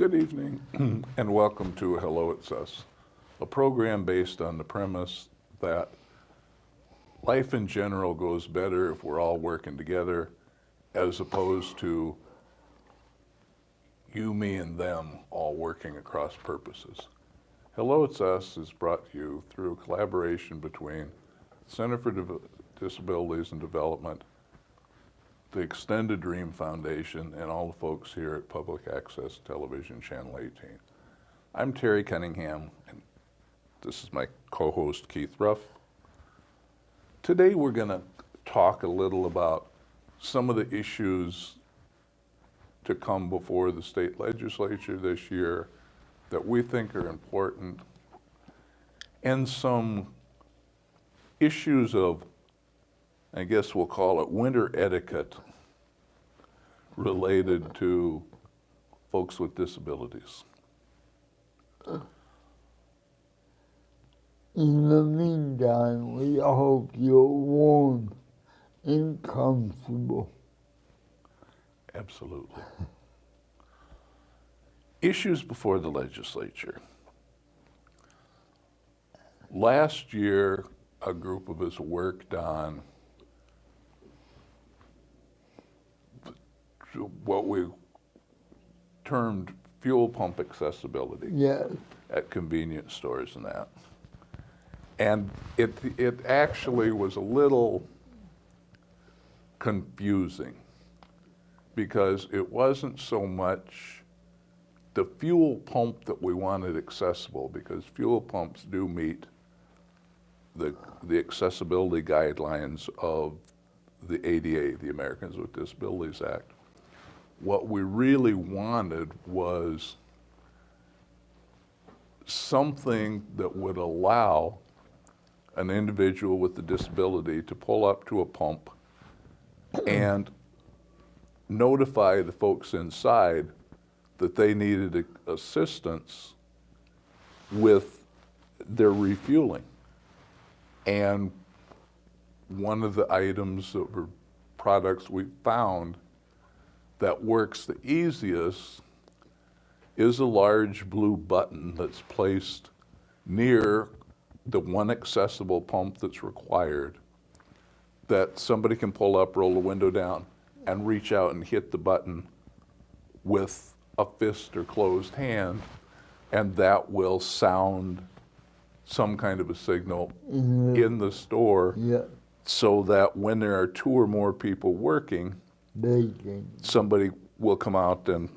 Good evening and welcome to Hello It's Us, a program based on the premise that life in general goes better if we're all working together as opposed to you, me, and them all working across purposes. Hello It's Us is brought to you through a collaboration between Center for Disabilities and Development, the Extended Dream Foundation, and all the folks here at Public Access Television Channel 18. I'm Terry Cunningham, and this is my co-host Keith Ruff. Today we're going to talk a little about some of the issues to come before the state legislature this year that we think are important, and some issues of, I guess we'll call it, winter etiquette related to folks with disabilities. In the meantime, we hope you're warm and comfortable. Absolutely. Issues before the legislature. Last year, a group of us worked on what we termed fuel pump accessibility. Yes. At convenience stores and that. And it actually was a little confusing because it wasn't so much the fuel pump that we wanted accessible, because fuel pumps do meet the accessibility guidelines of the ADA, the Americans with Disabilities Act. What we really wanted was something that would allow an individual with a disability to pull up to a pump and notify the folks inside that they needed assistance with their refueling. And one of the items or products we found that works the easiest is a large blue button that's placed near the one accessible pump that's required, that somebody can pull up, roll the window down, and reach out and hit the button with a fist or closed hand, and that will sound some kind of a signal in the store, so that when there are two or more people working, somebody will come out and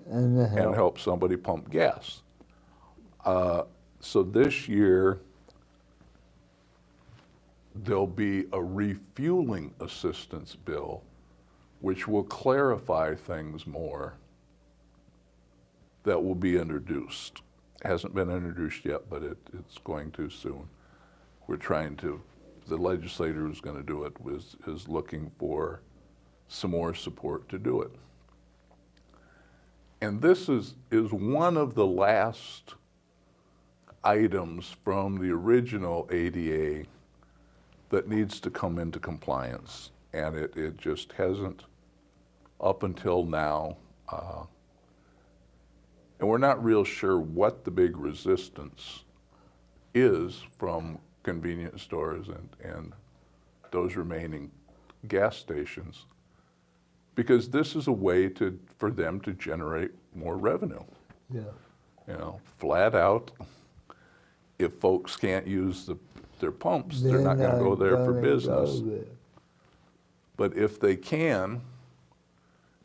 help somebody pump gas. So this year, there'll be a refueling assistance bill, which will clarify things more, that will be introduced. Hasn't been introduced yet, but it's going to soon. We're trying to, the legislator who's going to do it is looking for some more support to do it. And this is one of the last items from the original ADA that needs to come into compliance. And it just hasn't up until now. And we're not real sure what the big resistance is from convenience stores and those remaining gas stations, because this is a way for them to generate more revenue. Yeah. You know, flat out, if folks can't use their pumps, they're not going to go there for business. But if they can,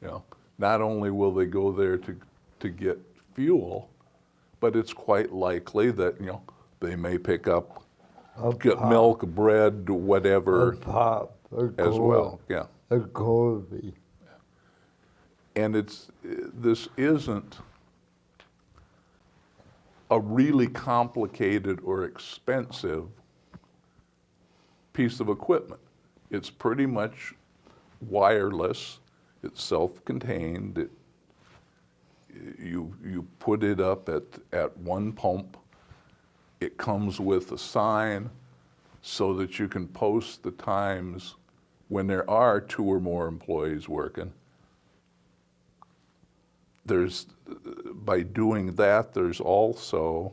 you know, not only will they go there to get fuel, but it's quite likely that, you know, they may pick up milk, bread, whatever, as well. Yeah. A coffee. And this isn't a really complicated or expensive piece of equipment. It's pretty much wireless. It's self-contained. You put it up at one pump. It comes with a sign so that you can post the times when there are two or more employees working. There's by doing that, there's also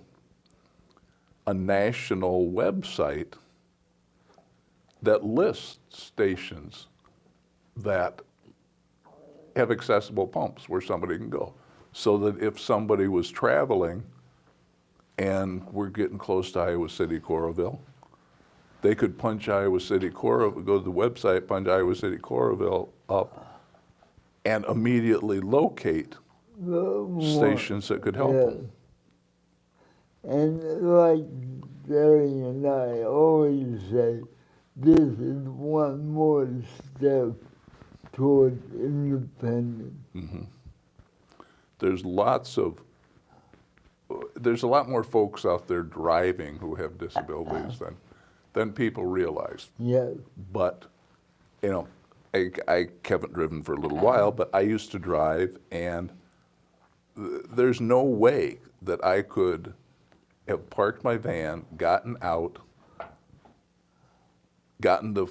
a national website that lists stations that have accessible pumps where somebody can go. So that if somebody was traveling and we're getting close to Iowa City, Coralville, they could punch Iowa City, Coralville, go to the website, punch Iowa City, Coralville up, and immediately locate stations that could help them. And like Jerry and I always say, this is one more step toward independence. There's a lot more folks out there driving who have disabilities than people realize. Yes. But, you know, I haven't driven for a little while, but I used to drive, and there's no way that I could have parked my van, gotten out, gotten the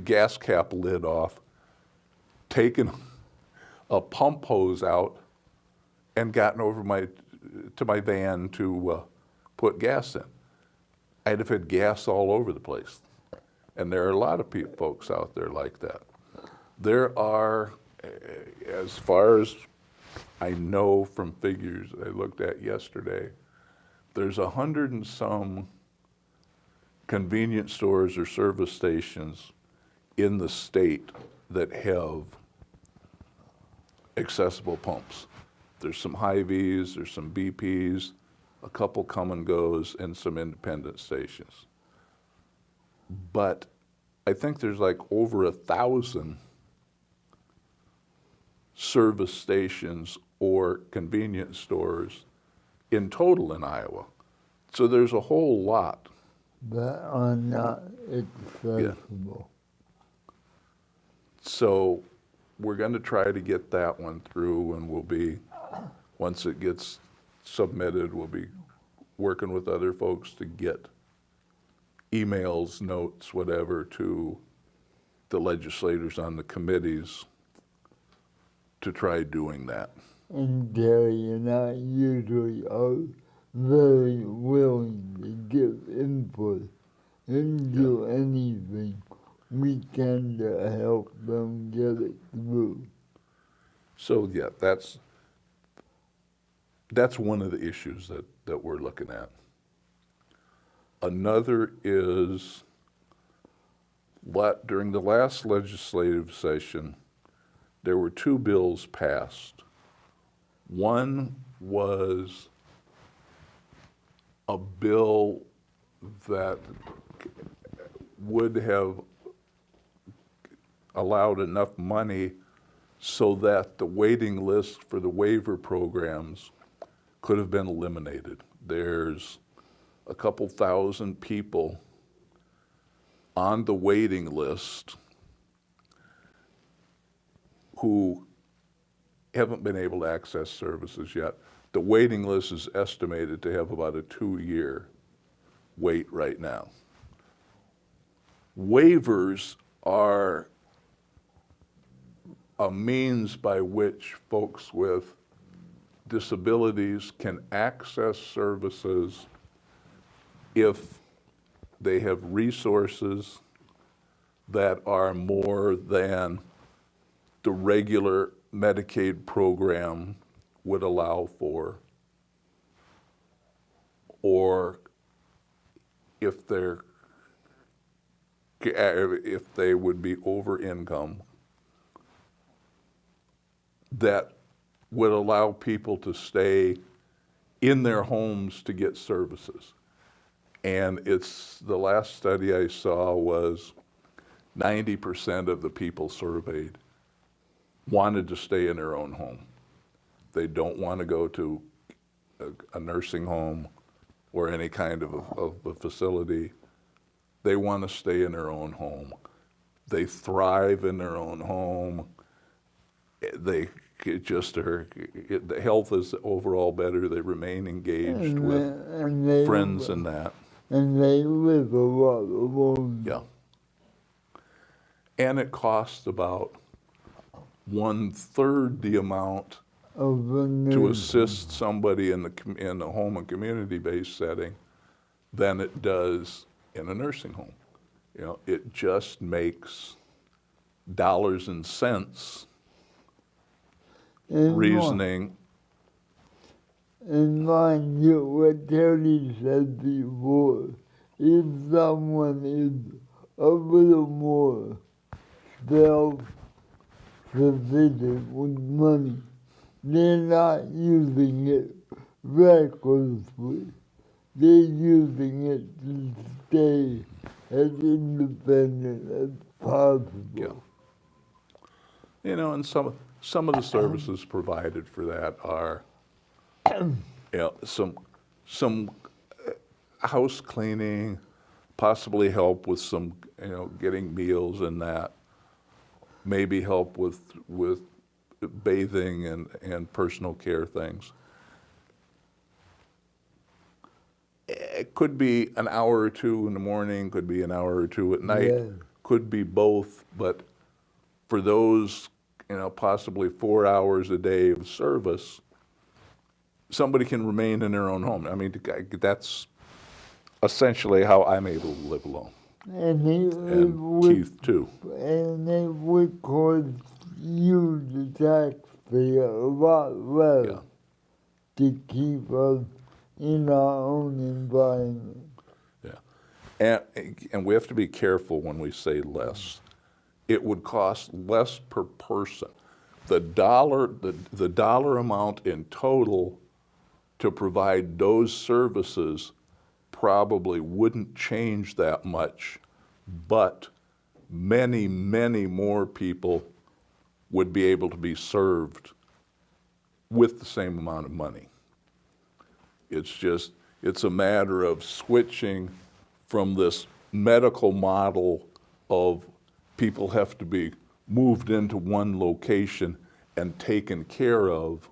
gas cap lid off, taken a pump hose out, and gotten over to my van to put gas in. I'd have had gas all over the place. And there are a lot of folks out there like that. There are, as far as I know from figures I looked at yesterday, there's 100 and some convenience stores or service stations in the state that have accessible pumps. There's some Hy-Vees, there's some BPs, a couple come and goes, and some independent stations. But I think there's like over 1,000 service stations or convenience stores in total in Iowa. So there's a whole lot. That are not accessible. So we're going to try to get that one through, and we'll be, once it gets submitted, we'll be working with other folks to get emails, notes, whatever, to the legislators on the committees to try doing that. And Jerry and I usually are very willing to give input and do anything we can to help them get it through. So yeah, that's one of the issues that we're looking at. Another is during the last legislative session, there were two bills passed. One was a bill that would have allowed enough money so that the waiting list for the waiver programs could have been eliminated. There's a couple thousand people on the waiting list who haven't been able to access services yet. The waiting list is estimated to have about a 2-year wait right now. Waivers are a means by which folks with disabilities can access services if they have resources that are more than the regular Medicaid program would allow for, or if they would be over income, that would allow people to stay in their homes to get services. And the last study I saw was 90% of the people surveyed wanted to stay in their own home. They don't want to go to a nursing home or any kind of a facility. They want to stay in their own home. They thrive in their own home. The health is overall better. They remain engaged with friends and that. And they live a lot alone. Yeah. And it costs about 1/3 the amount of a to nursing. assist somebody in the home and community-based setting than it does in a nursing home. You know, it just makes dollars and cents And reasoning. And mind you, what Terry said before, if someone is a little more self-sufficient with money, they're not using it recklessly. They're using it to stay as independent as possible. Yeah. You know, and some of the services provided for that are, you know, some house cleaning, possibly help with some, you know, getting meals and that, maybe help with bathing and personal care things. It could be an hour or two in the morning, could be an hour or two at night, Yeah. could be both, but for those, you know, possibly 4 hours a day of service, somebody can remain in their own home. I mean, that's essentially how I'm able to live alone. And And Keith too. And it would cost you, the taxpayer, a lot less Yeah. to keep us in our own environment. Yeah. And we have to be careful when we say less. It would cost less per person. The dollar amount in total to provide those services probably wouldn't change that much, but many, many more people would be able to be served with the same amount of money. It's a matter of switching from this medical model of people have to be moved into one location and taken care of,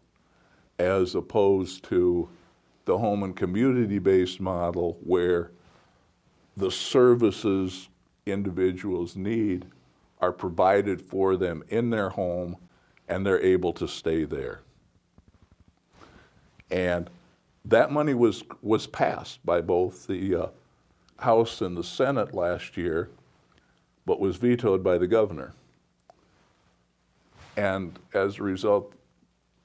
as opposed to the home and community-based model where the services individuals need are provided for them in their home and they're able to stay there. And that money was passed by both the House and the Senate last year, but was vetoed by the governor. And as a result,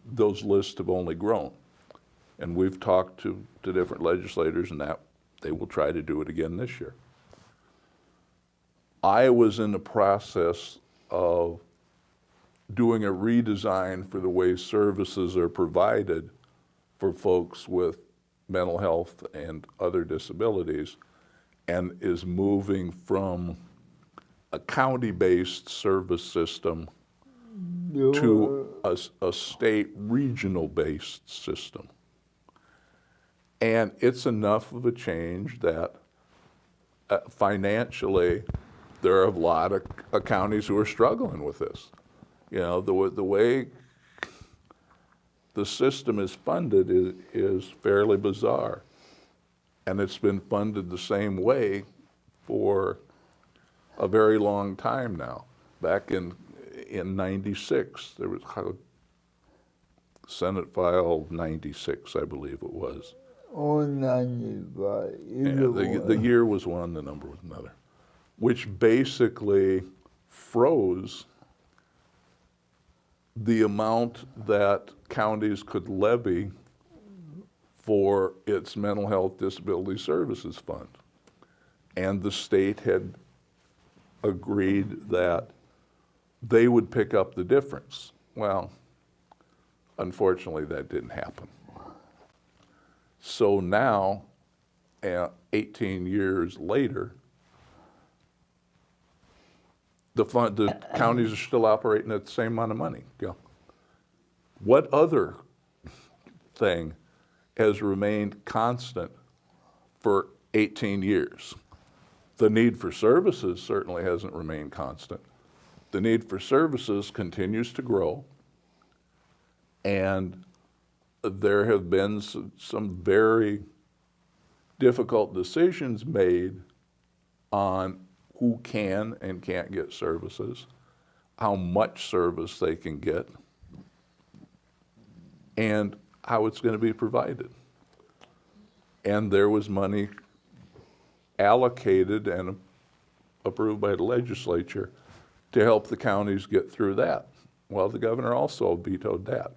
those lists have only grown. And we've talked to different legislators, and that they will try to do it again this year. I was in the process of doing a redesign for the way services are provided for folks with mental health and other disabilities, and is moving from a county-based service system to a state regional-based system. And it's enough of a change that financially, there are a lot of counties who are struggling with this. You know, the way the system is funded is fairly bizarre. And it's been funded the same way for a very long time now. Back in 96, there was Senate File 96, I believe it was. Or 95. Yeah, the year was one, the number was another, which basically froze the amount that counties could levy for its mental health disability services fund. And the state had agreed that they would pick up the difference. Well, unfortunately, that didn't happen. So now, 18 years later, the counties are still operating at the same amount of money. Yeah. What other thing has remained constant for 18 years? The need for services certainly hasn't remained constant. The need for services continues to grow, and there have been some very difficult decisions made on who can and can't get services, how much service they can get. and how it's going to be provided. And there was money allocated and approved by the legislature to help the counties get through that. Well, the governor also vetoed that,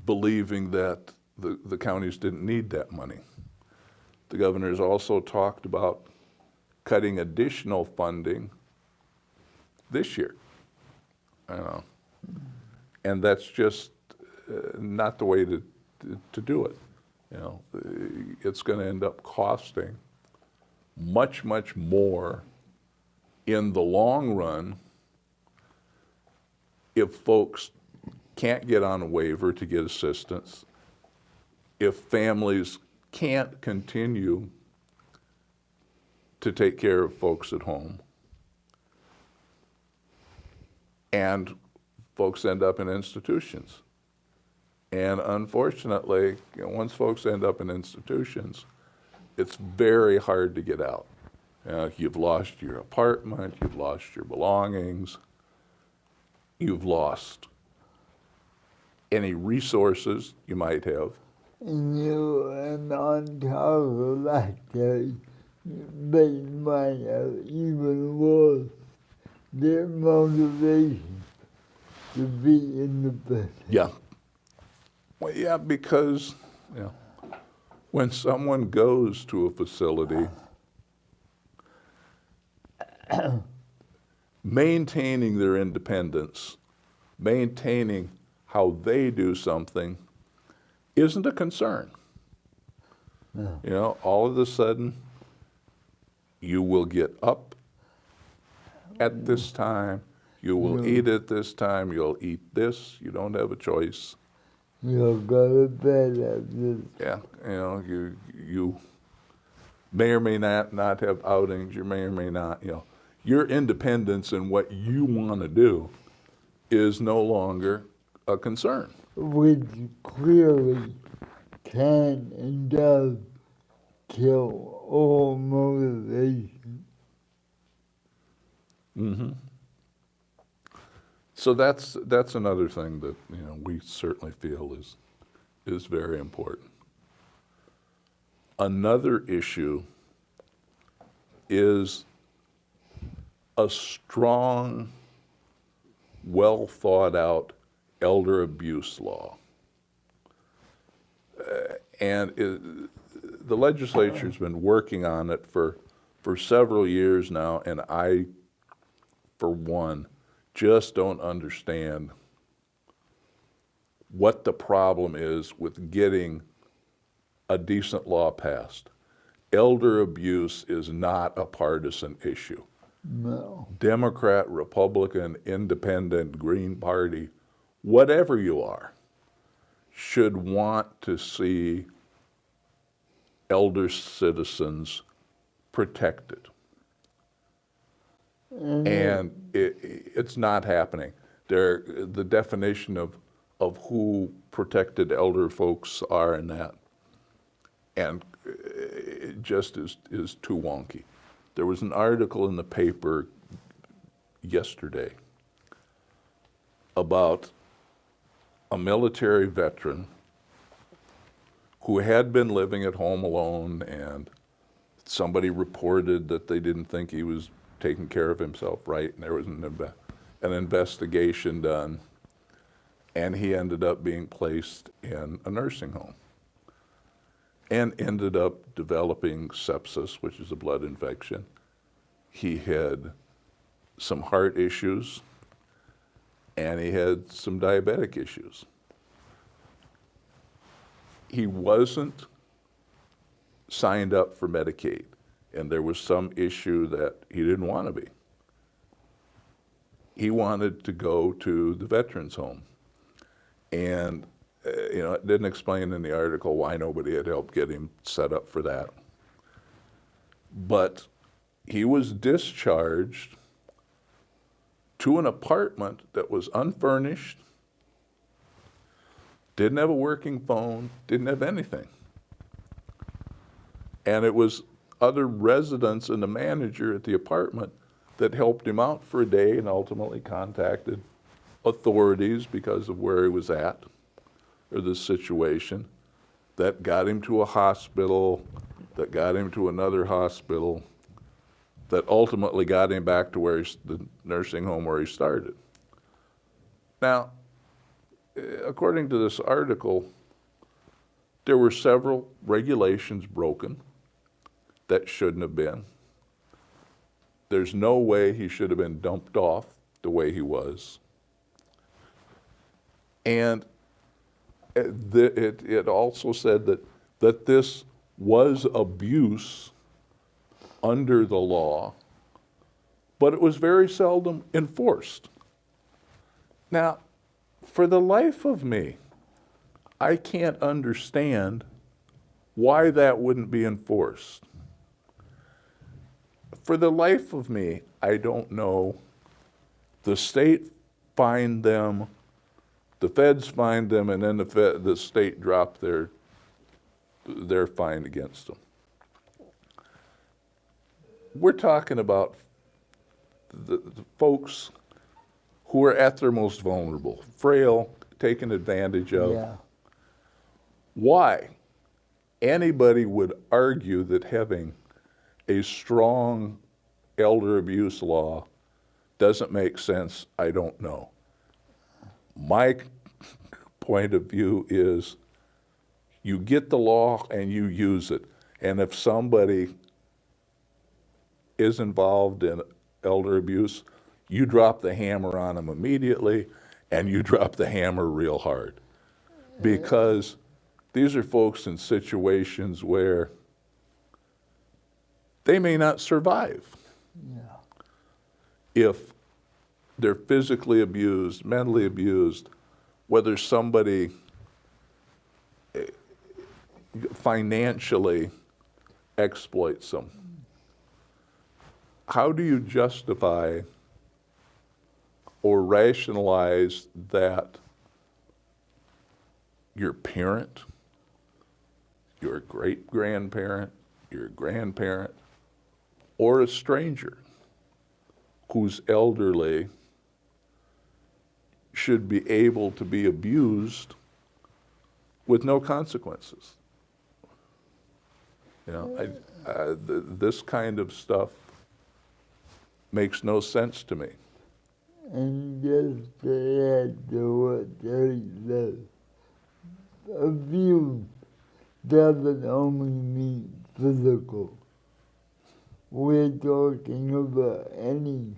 believing that the counties didn't need that money. The governor's also talked about cutting additional funding this year. And that's just not the way to do it. It's going to end up costing much, much more in the long run if folks can't get on a waiver to get assistance, if families can't continue to take care of folks at home, and folks end up in institutions. And unfortunately, once folks end up in institutions, it's very hard to get out. You've lost your apartment, you've lost your belongings, you've lost any resources you might have. And on top of that, they might have even lost their motivation to be independent. Yeah. Well, yeah, because when someone goes to a facility, maintaining their independence, maintaining how they do something isn't a concern. No. All of a sudden, you will get up at this time, you will eat at this time, you'll eat this, you don't have a choice. You'll go to bed at this. Yeah, you may or may not have outings, you may or may not, your independence in what you want to do is no longer a concern. Which clearly can and does kill all motivation. Mm-hmm. So that's another thing that we certainly feel is very important. Another issue is a strong, well thought out elder abuse law. The legislature's been working on it for several years now, and I, for one, just don't understand what the problem is with getting a decent law passed. Elder abuse is not a partisan issue. No. Democrat, Republican, Independent, Green Party, whatever you are, should want to see elder citizens protected. And it's not happening. The definition of who protected elder folks are in that, and it just is too wonky. There was an article in the paper yesterday about a military veteran who had been living at home alone, and somebody reported that they didn't think he was taking care of himself right, and there was an investigation done, and he ended up being placed in a nursing home and ended up developing sepsis, which is a blood infection. He had some heart issues, and he had some diabetic issues. He wasn't signed up for Medicaid, and there was some issue that he didn't want to be. He wanted to go to the veterans home. And it didn't explain in the article why nobody had helped get him set up for that. But he was discharged to an apartment that was unfurnished, didn't have a working phone, didn't have anything. And it was other residents and the manager at the apartment that helped him out for a day and ultimately contacted authorities because of where he was at or the situation that got him to a hospital, that got him to another hospital, that ultimately got him back to the nursing home where he started. Now, according to this article, there were several regulations broken that shouldn't have been. There's no way he should have been dumped off the way he was. And it also said that this was abuse under the law, but it was very seldom enforced. Now, for the life of me, I can't understand why that wouldn't be enforced. For the life of me, I don't know. The state fined them, the feds fined them, and then the state dropped their fine against them. We're talking about the folks who are at their most vulnerable, frail, taken advantage of. Yeah. Why anybody would argue that having a strong elder abuse law doesn't make sense, I don't know. My point of view is you get the law and you use it. And if somebody is involved in elder abuse, you drop the hammer on them immediately, and you drop the hammer real hard. Because these are folks in situations where they may not survive. Yeah. If they're physically abused, mentally abused, whether somebody financially exploits them. How do you justify or rationalize that your parent, your great-grandparent, your grandparent, or a stranger who's elderly should be able to be abused with no consequences? You know, this kind of stuff makes no sense to me. And just to add to what Terry said, abuse doesn't only mean physical. We're talking about any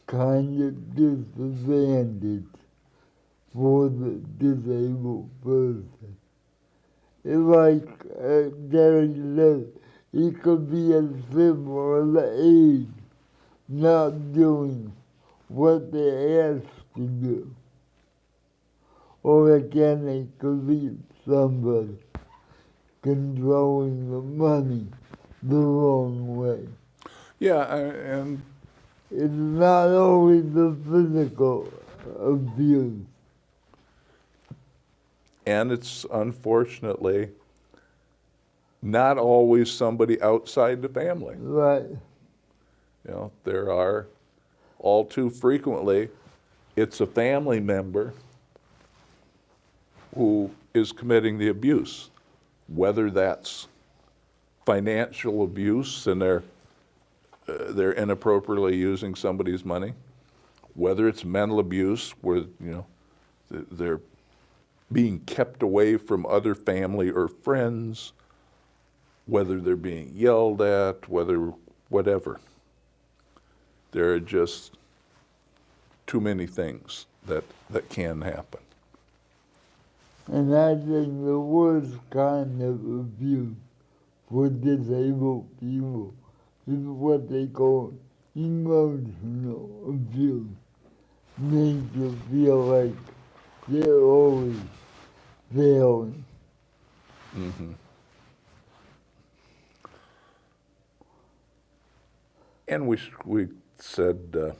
kind of disadvantage for the disabled person. It's like Terry said, it could be as simple as age, not doing what they're asked to do. Or again, it could be somebody controlling the money the wrong way. Yeah, and It's not always the physical abuse. it's unfortunately not always somebody outside the family. Right. You know, there are, all too frequently, it's a family member who is committing the abuse, whether that's financial abuse and they're inappropriately using somebody's money, whether it's mental abuse where, you know, they're being kept away from other family or friends, whether they're being yelled at, whatever. There are just too many things that can happen. And I think the worst kind of abuse for disabled people is what they call emotional abuse. Makes you feel like they're always failing. Mm-hmm. And we said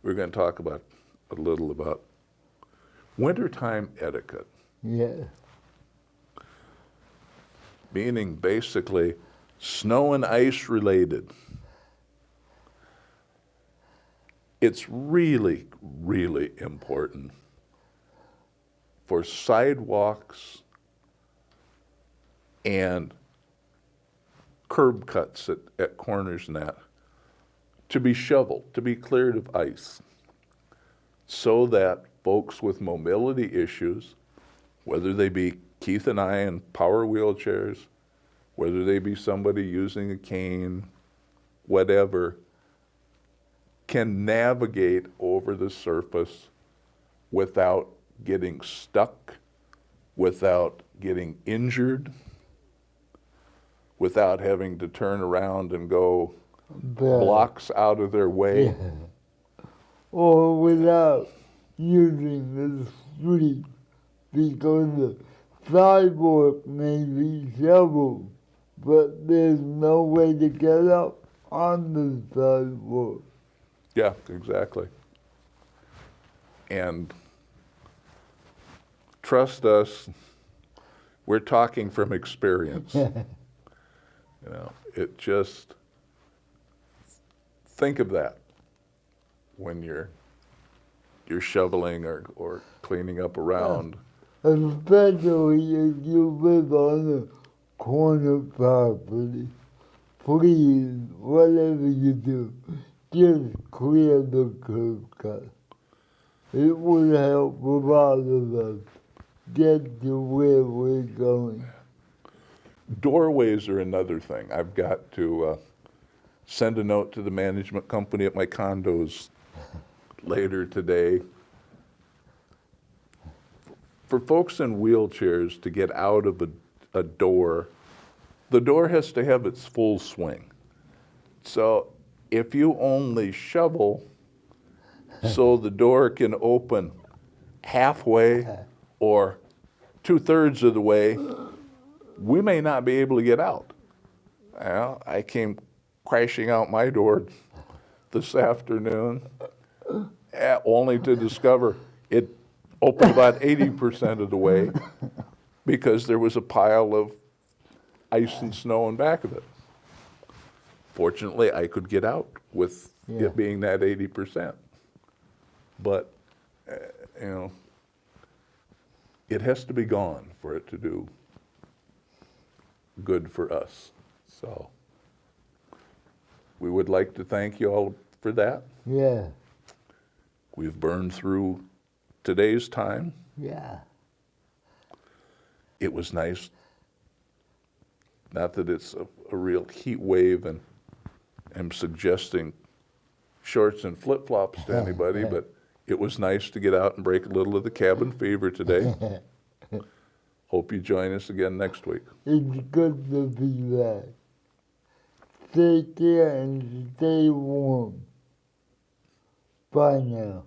we're going to talk a little about wintertime etiquette, Yeah. meaning basically snow and ice related. it's really, really important for sidewalks and curb cuts at corners and that to be shoveled, to be cleared of ice, so that folks with mobility issues, whether they be Keith and I in power wheelchairs, whether they be somebody using a cane, whatever, can navigate over the surface without getting stuck, without getting injured, without having to turn around and go blocks out of their way. Yeah. Or without using the street because the sidewalk may be shoveled, but there's no way to get up on the sidewalk. Yeah, exactly. And trust us, we're talking from experience. You know, it just, think of that when you're shoveling or cleaning up around. Especially if you live on a corner property. Please, whatever you do, just clear the curb cut. It would help a lot of us get to where we're going. Doorways are another thing. I've got to send a note to the management company at my condos later today. For folks in wheelchairs to get out of a door, the door has to have its full swing. So if you only shovel so the door can open halfway or 2/3 of the way, we may not be able to get out. Well, I came crashing out my door this afternoon, only to discover it opened about 80% of the way because there was a pile of ice and snow in back of it. Fortunately, I could get out with it being that 80%. But, you know, it has to be gone for it to do good for us. So we would like to thank you all for that. Yeah, We've burned through today's time. yeah. It was nice. Not that it's a real heat wave and I'm suggesting shorts and flip-flops to anybody, but it was nice to get out and break a little of the cabin fever today. Hope you join us again next week. It's good to be back. Take care and stay warm. Bye now.